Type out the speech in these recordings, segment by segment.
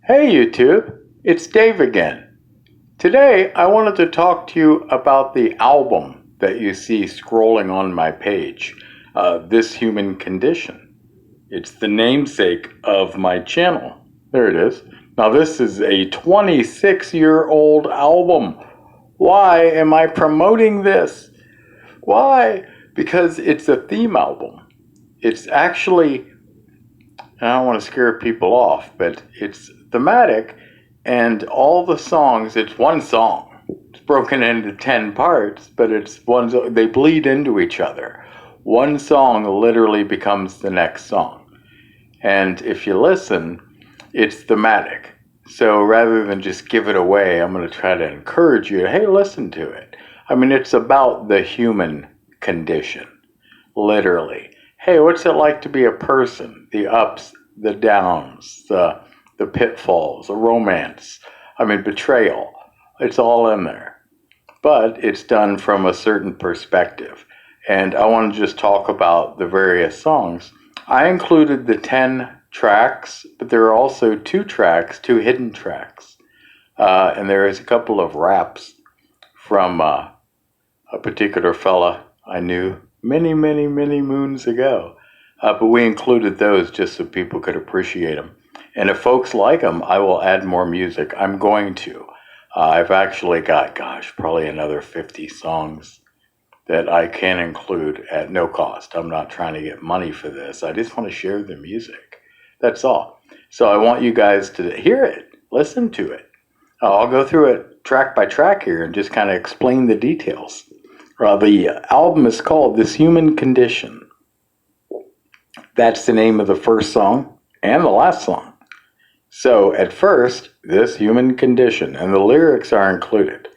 Hey YouTube, it's Dave again. Today I wanted to talk to you about the album that you see scrolling on my page, This Human Condition. It's the namesake of my channel. There it is. Now this is a 26-year-old album. Why am I promoting this? Why? Because it's a theme album. It's actually, I don't want to scare people off, but it's thematic, and all the songs, it's one song. It's broken into 10 parts, but they bleed into each other. One song literally becomes the next song. And if you listen, it's thematic. So rather than just give it away, I'm going to try to encourage you, hey, listen to it. I mean, it's about the human condition, literally. Hey, what's it like to be a person? The ups, the downs, the pitfalls, the romance, betrayal. It's all in there. But it's done from a certain perspective. And I want to just talk about the various songs. I included the 10 tracks, but there are also two hidden tracks. And there is a couple of raps from a particular fella I knew many, many, many moons ago. But we included those just so people could appreciate them. And if folks like them, I will add more music. I'm going to. I've actually got, probably another 50 songs that I can include at no cost. I'm not trying to get money for this. I just want to share the music. That's all. So I want you guys to hear it, listen to it. I'll go through it track by track here and just kind of explain the details. The album is called This Human Condition. That's the name of the first song and the last song. So at first, This Human Condition, and the lyrics are included.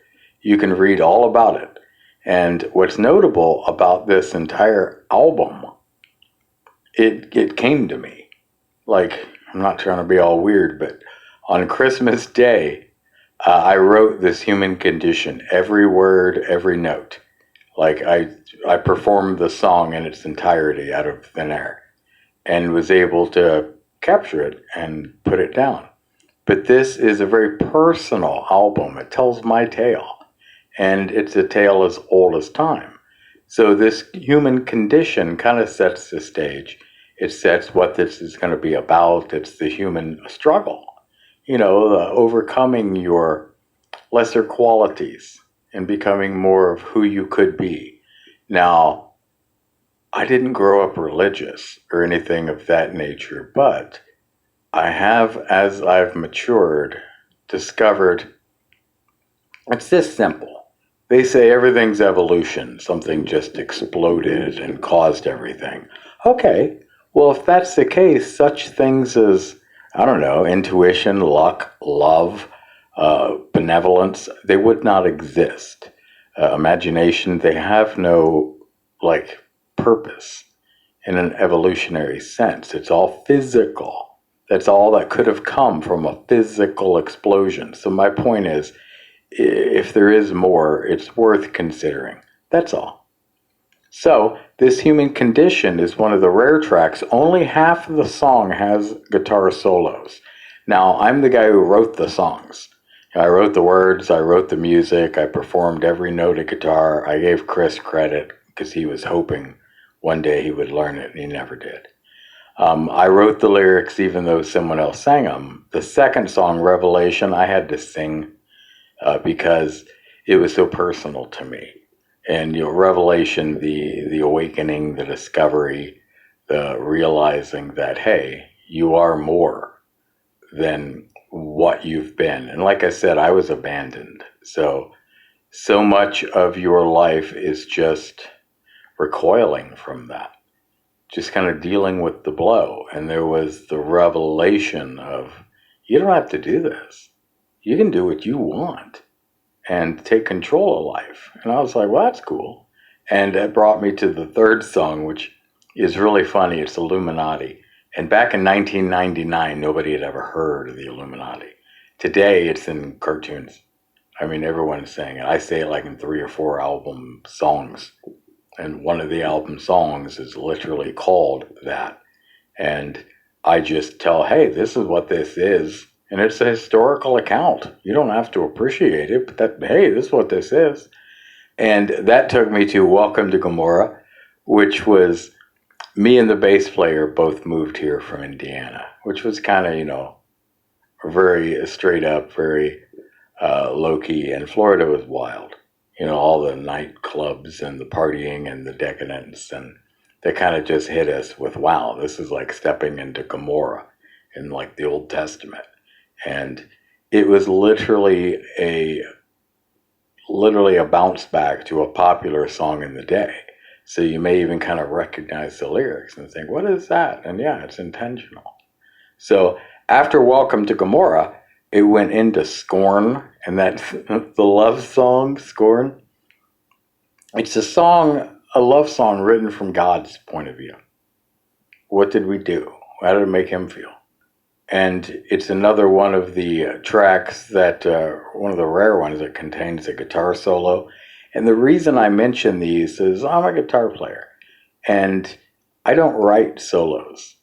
You can read all about it. And what's notable about this entire album, it came to me. Like, I'm not trying to be all weird, but on Christmas Day, I wrote This Human Condition, every word, every note. Like I performed the song in its entirety out of thin air and was able to capture it and put it down. But this is a very personal album. It tells my tale, and it's a tale as old as time. So this human condition kind of sets the stage. It sets what this is going to be about. It's the human struggle, overcoming your lesser qualities and becoming more of who you could be. Now, I didn't grow up religious or anything of that nature, but I have, as I've matured, discovered it's this simple. They say everything's evolution. Something just exploded and caused everything. Okay, well, if that's the case, such things as, intuition, luck, love, benevolence, they would not exist. Imagination, they have no, purpose in an evolutionary sense. It's all physical. That's all that could have come from a physical explosion. So my point is, if there is more, it's worth considering. That's all. So This Human Condition is one of the rare tracks. Only half of the song has guitar solos. Now, I'm the guy who wrote the songs. I wrote the words, I wrote the music, I performed every note of guitar. I gave Chris credit because he was hoping one day he would learn it, and he never did. I wrote the lyrics even though someone else sang them. The second song, Revelation, I had to sing because it was so personal to me. And revelation, the awakening, the discovery, the realizing that, hey, you are more than what you've been. And like I said, I was abandoned. So much of your life is just recoiling from that, just kind of dealing with the blow. And there was the revelation of, you don't have to do this. You can do what you want and take control of life. And I was like, well, that's cool. And that brought me to the third song, which is really funny. It's Illuminati. And back in 1999, nobody had ever heard of the Illuminati. Today, it's in cartoons. Everyone's saying it. I say it like in 3 or 4 album songs. And one of the album songs is literally called that. And I just tell, hey, this is what this is. And it's a historical account. You don't have to appreciate it, but hey, this is what this is. And that took me to Welcome to Gomorrah, which was me and the bass player both moved here from Indiana, which was kind of, very straight up, very low key. And Florida was wild. All the nightclubs and the partying and the decadence. And they kind of just hit us with, wow, this is like stepping into Gomorrah in like the Old Testament. And it was literally a bounce back to a popular song in the day. So you may even kind of recognize the lyrics and think, what is that? And yeah, it's intentional. So after Welcome to Gomorrah, it went into Scorn, and that's the love song, Scorn. It's a love song written from God's point of view. What did we do? How did it make him feel? And it's another one of the tracks that, one of the rare ones that contains a guitar solo. And the reason I mention these is I'm a guitar player, and I don't write solos.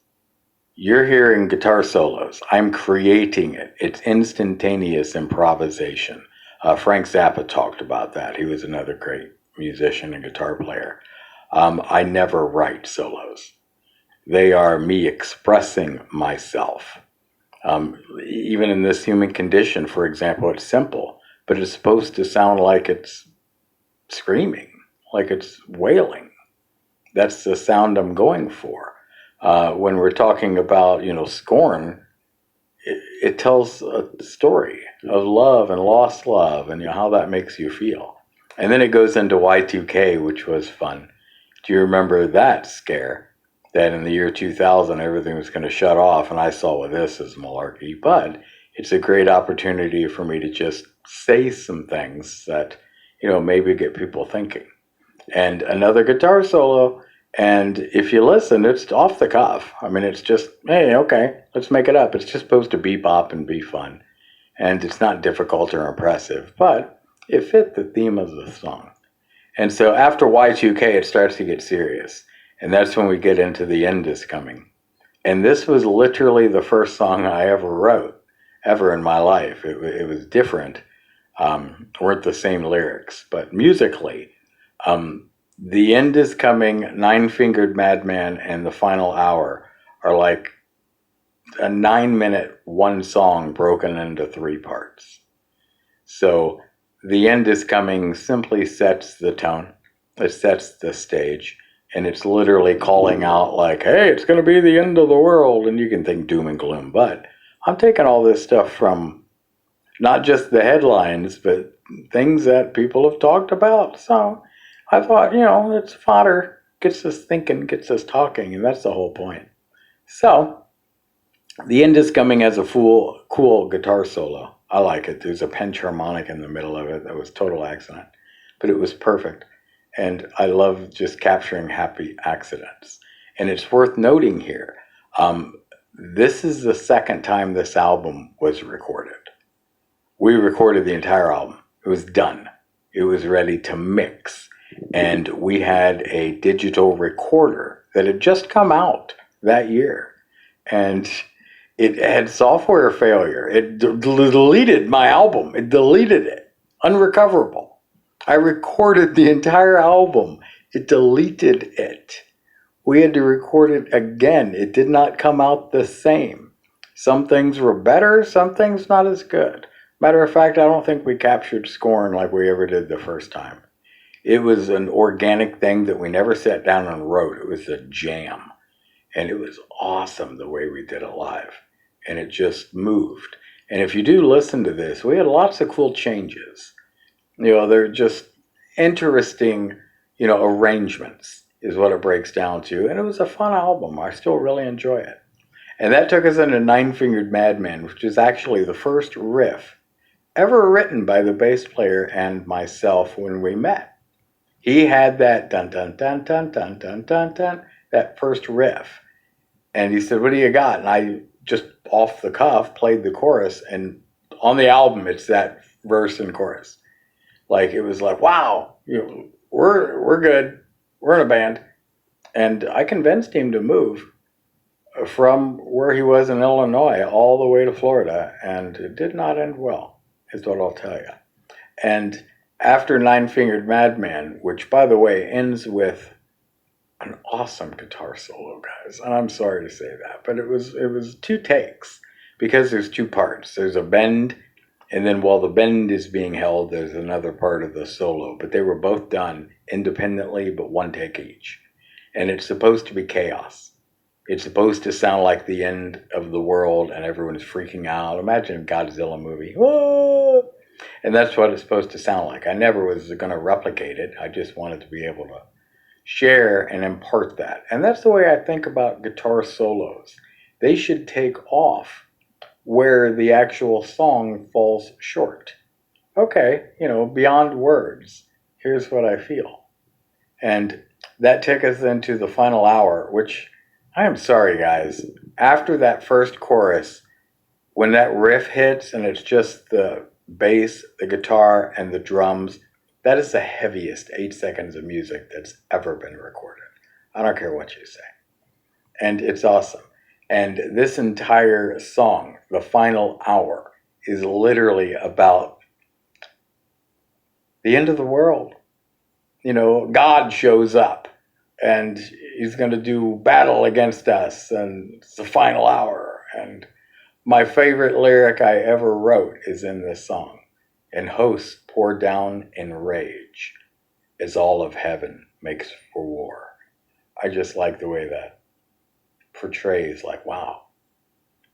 You're hearing guitar solos. I'm creating it. It's instantaneous improvisation. Frank Zappa talked about that. He was another great musician and guitar player. I never write solos. They are me expressing myself. Even in this human condition, for example, it's simple, but it's supposed to sound like it's screaming, like it's wailing. That's the sound I'm going for. When we're talking about, Scorn, it tells a story of love and lost love and how that makes you feel. And then it goes into Y2K, which was fun. Do you remember that scare? That in the year 2000, everything was going to shut off, and I saw, well, this is malarkey. But it's a great opportunity for me to just say some things that, maybe get people thinking. And another guitar solo, and if you listen, it's off the cuff. I mean, it's just, hey, okay, let's make it up. It's just supposed to bebop and be fun. And it's not difficult or impressive, but it fit the theme of the song. And so after Y2K, it starts to get serious. And that's when we get into The End Is Coming. And this was literally the first song I ever wrote, ever in my life. It was different. Weren't the same lyrics, but musically, The End Is Coming, Nine-Fingered Madman, and The Final Hour are like a 9-minute one song broken into 3 parts. So The End Is Coming simply sets the tone. It sets the stage. And it's literally calling out like, hey, it's going to be the end of the world. And you can think doom and gloom. But I'm taking all this stuff from not just the headlines, but things that people have talked about. So I thought, it's fodder. Gets us thinking, gets us talking. And that's the whole point. So The End Is Coming as a cool guitar solo. I like it. There's a pinch harmonic in the middle of it. That was total accident. But it was perfect. And I love just capturing happy accidents. And it's worth noting here, this is the second time this album was recorded. We recorded the entire album. It was done. It was ready to mix. And we had a digital recorder that had just come out that year. And it had software failure. It deleted my album. It deleted it. Unrecoverable. I recorded the entire album. It deleted it. We had to record it again. It did not come out the same. Some things were better, some things not as good. Matter of fact, I don't think we captured Scorn like we ever did the first time. It was an organic thing that we never sat down and wrote. It was a jam. And it was awesome the way we did it live. And it just moved. And if you do listen to this, we had lots of cool changes. They're just interesting, arrangements is what it breaks down to. And it was a fun album. I still really enjoy it. And that took us into Nine-Fingered Madman, which is actually the first riff ever written by the bass player and myself when we met. He had that dun dun dun dun dun dun dun dun, that first riff. And he said, what do you got? And I just off the cuff played the chorus. And on the album, it's that verse and chorus. Like, it was like, wow, we're good. We're in a band. And I convinced him to move from where he was in Illinois all the way to Florida, and it did not end well, is what I'll tell you. And after Nine Fingered Madman, which, by the way, ends with an awesome guitar solo, guys, and I'm sorry to say that, but it was 2 takes, because there's 2 parts. There's a bend, and then while the bend is being held, there's another part of the solo, but they were both done independently, but 1 take each. And it's supposed to be chaos. It's supposed to sound like the end of the world and everyone's freaking out. Imagine a Godzilla movie. Whoa! And that's what it's supposed to sound like. I never was going to replicate it. I just wanted to be able to share and impart that. And that's the way I think about guitar solos. They should take off where the actual song falls short. Okay, beyond words, here's what I feel. And that took us into the final hour, which, I am sorry, guys. After that first chorus, when that riff hits and it's just the bass, the guitar, and the drums, that is the heaviest 8 seconds of music that's ever been recorded. I don't care what you say. And it's awesome. And this entire song, the final hour, is literally about the end of the world. God shows up and he's going to do battle against us, and it's the final hour. And my favorite lyric I ever wrote is in this song. And hosts pour down in rage as all of heaven makes for war. I just like the way that portrays, like, wow,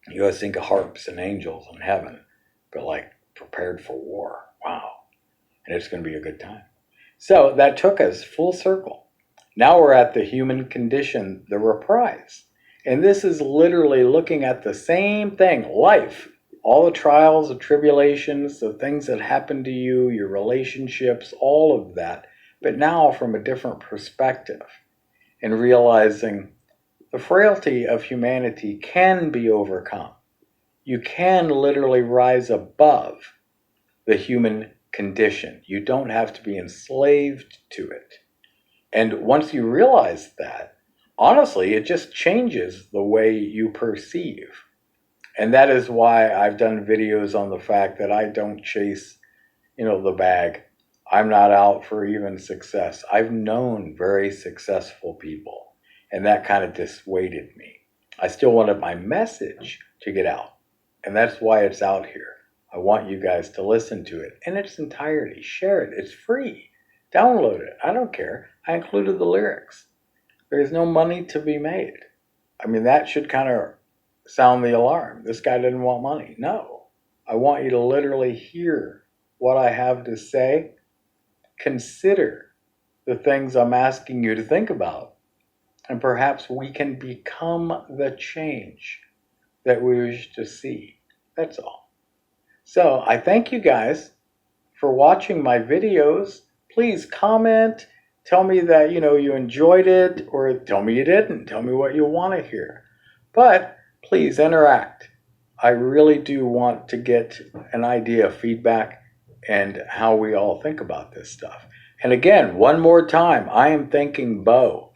you always think of harps and angels in heaven, but like prepared for war. Wow. And it's going to be a good time. So that took us full circle. Now we're at the human condition, the reprise. And this is literally looking at the same thing, life, all the trials, the tribulations, the things that happen to you, your relationships, all of that, but now from a different perspective, and realizing the frailty of humanity can be overcome. You can literally rise above the human condition. You don't have to be enslaved to it. And once you realize that, honestly, it just changes the way you perceive. And that is why I've done videos on the fact that I don't chase, the bag. I'm not out for even success. I've known very successful people, and that kind of dissuaded me. I still wanted my message to get out, and that's why it's out here. I want you guys to listen to it in its entirety. Share it. It's free. Download it. I don't care. I included the lyrics. There's no money to be made. I mean, that should kind of sound the alarm. This guy didn't want money. No. I want you to literally hear what I have to say. Consider the things I'm asking you to think about. And perhaps we can become the change that we wish to see. That's all. So I thank you guys for watching my videos. Please comment. Tell me that, you enjoyed it, or tell me you didn't. Tell me what you want to hear. But please interact. I really do want to get an idea of feedback and how we all think about this stuff. And again, one more time, I am thanking Bo.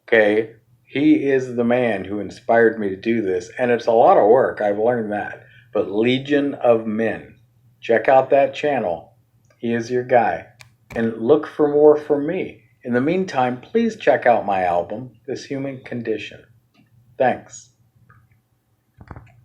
Okay? He is the man who inspired me to do this. And it's a lot of work. I've learned that. But Legion of Men. Check out that channel. He is your guy. And look for more from me. In the meantime, please check out my album, This Human Condition. Thanks.